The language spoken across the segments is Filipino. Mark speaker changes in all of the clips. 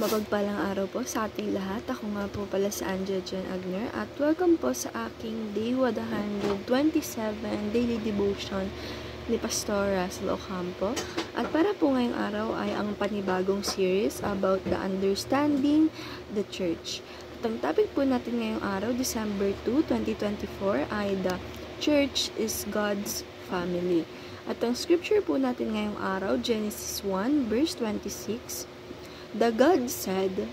Speaker 1: Mapagpalang araw po sa ating lahat. Ako nga po pala si Angela Jen Agner at welcome po sa aking Day 127 Daily Devotion ni Pastor Russell Ocampo. At para po ngayong araw ay ang panibagong series about the understanding the church. At ang topic po natin ngayong araw, December 2, 2024 ay the church is God's family. At ang scripture po natin ngayong araw, Genesis 1 verse 26. The God said,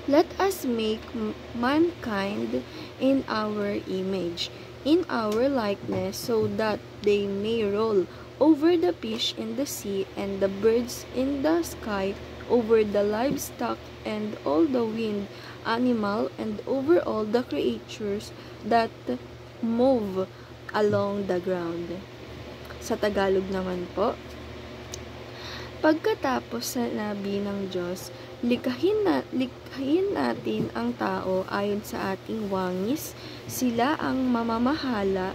Speaker 1: "Let us make mankind in our image, in our likeness, so that they may rule over the fish in the sea and the birds in the sky, over the livestock and all the wind animal, and over all the creatures that move along the ground." Sa Tagalog naman po, pagkatapos sinabi ng Diyos, likhain natin ang tao ayon sa ating wangis, sila ang mamamahala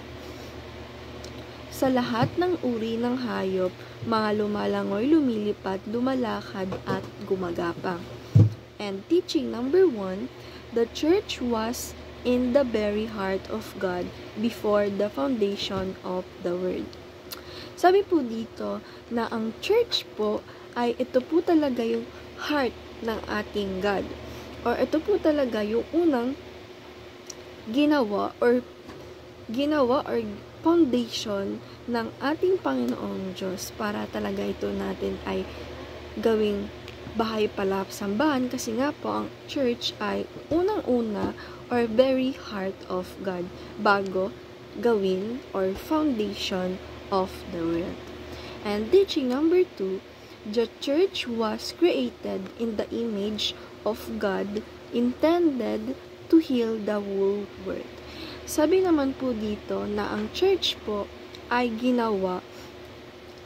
Speaker 1: sa lahat ng uri ng hayop, mga lumalangoy, lumilipad, lumalakad, at gumagapang. And teaching number 1, the church was in the very heart of God before the foundation of the world. Sabi po dito na ang church po ay ito po talaga yung heart ng ating God. Or ito po talaga yung unang ginawa or foundation ng ating Panginoong Diyos para talaga ito natin ay gawing bahay pala sambahan, kasi nga po ang church ay unang-una or very heart of God bago gawin or foundation of the world. And teaching number 2, the church was created in the image of God, intended to heal the whole world. Sabi naman po dito na ang church po ay ginawa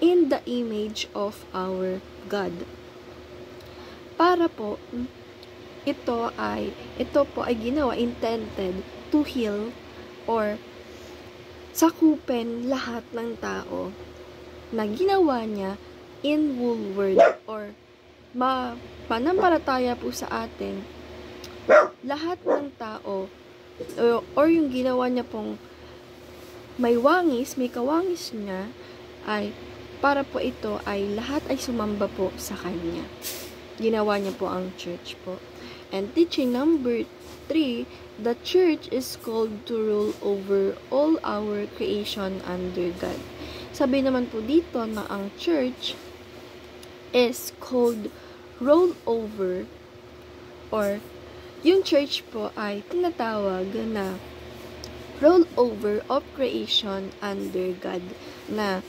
Speaker 1: in the image of our God. Para po ito po ay ginawa intended to heal or sakupin lahat ng tao na ginawa niya in whole world or panampalataya po sa atin lahat ng tao or yung ginawa niya pong may kawangis niya ay para po ito ay lahat ay sumamba po sa kanya. Ginawa niya po ang church po. And teaching number 3, the church is called to rule over all our creation under God. Sabi naman po dito na ang church is called rule over or yung church po ay tinatawag na rule over of creation under God, na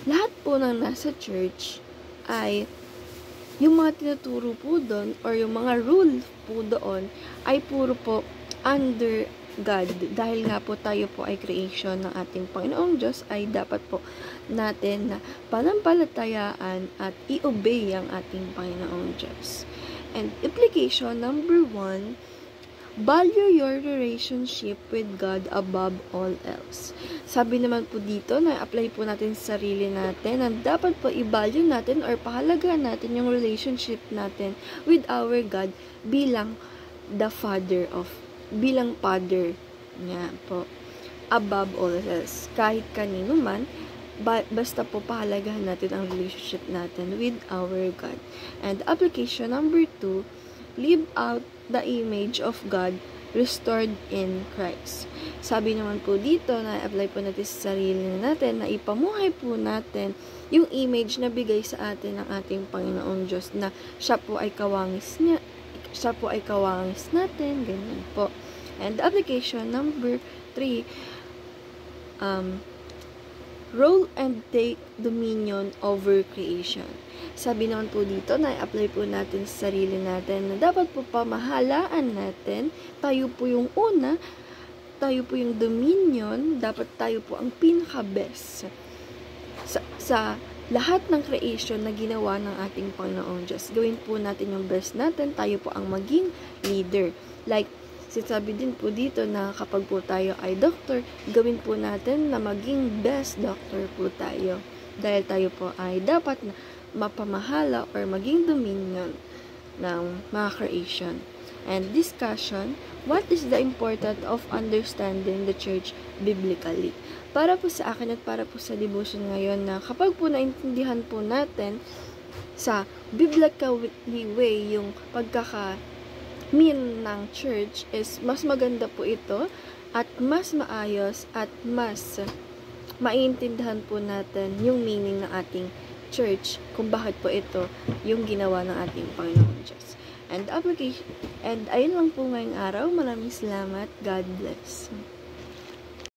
Speaker 1: lahat po ng nasa church ay yung mga tinuturo po doon or yung mga rule po doon ay puro po under God. Dahil nga po tayo po ay creation ng ating Panginoong Diyos, ay dapat po natin na panampalatayaan at i-obey ang ating Panginoong Diyos. And application number 1, value your relationship with God above all else. Sabi naman po dito na apply po natin sa sarili natin na dapat po i-value natin or pahalagaan natin yung relationship natin with our God bilang bilang Father niya po above all else. Kahit kanino man, basta po pahalagahan natin ang relationship natin with our God. And application number 2, live out the image of God restored in Christ. Sabi naman po dito na apply po natin sa sarili natin na ipamuhay po natin yung image na bigay sa atin ng ating Panginoong Diyos, na siya po ay kawangis natin, ganyan po. And application number 3, rule and take dominion over creation. Sabi naman po dito na i-apply po natin sa sarili natin na dapat po pamahalaan natin, tayo po yung una, tayo po yung dominion, dapat tayo po ang pinaka-best sa lahat ng creation na ginawa ng ating Panginoong Diyos. Gawin po natin yung best natin, tayo po ang maging leader. Like, sinasabi din po dito na kapag po tayo ay doctor, gawin po natin na maging best doctor po tayo. Dahil tayo po ay dapat na mapamahala or maging dominion ng mga creation. And discussion, what is the importance of understanding the church biblically? Para po sa akin at para po sa devotion ngayon na kapag po naintindihan po natin sa biblically way yung pagkaka-mean ng church is mas maganda po ito at mas maayos at mas maiintindihan po natin yung meaning ng ating church kung bakit po ito yung ginawa ng ating Panginoon Diyos. And ayun lang po ngayong araw. Maraming salamat. God bless.